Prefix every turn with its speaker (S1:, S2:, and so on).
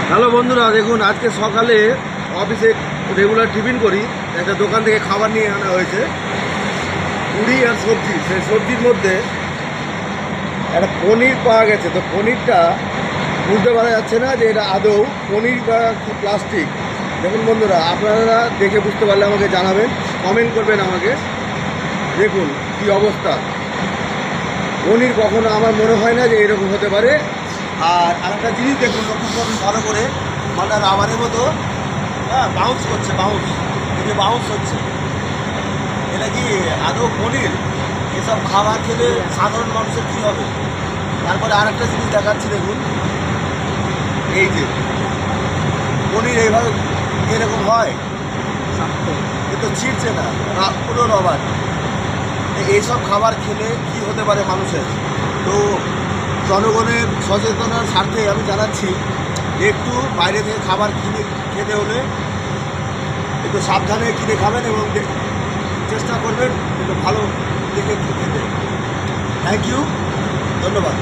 S1: Hello বন্ধুরা, দেখুন আজকে সকালে অফিসে রেগুলার টিফিন করি, একটা দোকান থেকে খাবার নিয়ে আনা হয়েছে, পুরি আর সবজি। সেই সবজির মধ্যে একটা পনির পাওয়া গেছে। তো পনিরটা বুঝতে পারা যাচ্ছে না যে এটা আদৌ পনির বা কি প্লাস্টিক। দেখুন বন্ধুরা, আপনারা দেখে বুঝতে পারলে আমাকে জানাবেন, কমেন্ট করবেন আমাকে। দেখুন কি অবস্থা, পনির কখনো আমার মনে হয় না যে এরকম হতে পারে। আর আরেকটা জিনিস দেখুন, লক্ষ্য করুন ভালো করে, মানে রাবারের মতো বাউন্স করছে, বাউন্স হচ্ছে। এটা কি আদৌ পনির? এসব খাবার খেলে সাধারণ মানুষের কী হবে? তারপরে আরেকটা জিনিস দেখাচ্ছি, দেখুন এই যে পনির এইভাবে এরকম হয়, কিন্তু ছিঁড়ছে না, পুরো রবার। এইসব খাবার খেলে কি হতে পারে মানুষের? তো জনগণের সচেতনার স্বার্থে আমি জানাচ্ছি, একটু বাইরে থেকে খাবার কিনে খেতে হলে একটু সাবধানে কিনে খাবেন এবং চেষ্টা করবেন একটু ভালো দেখে খেতে। থ্যাংক ইউ, ধন্যবাদ।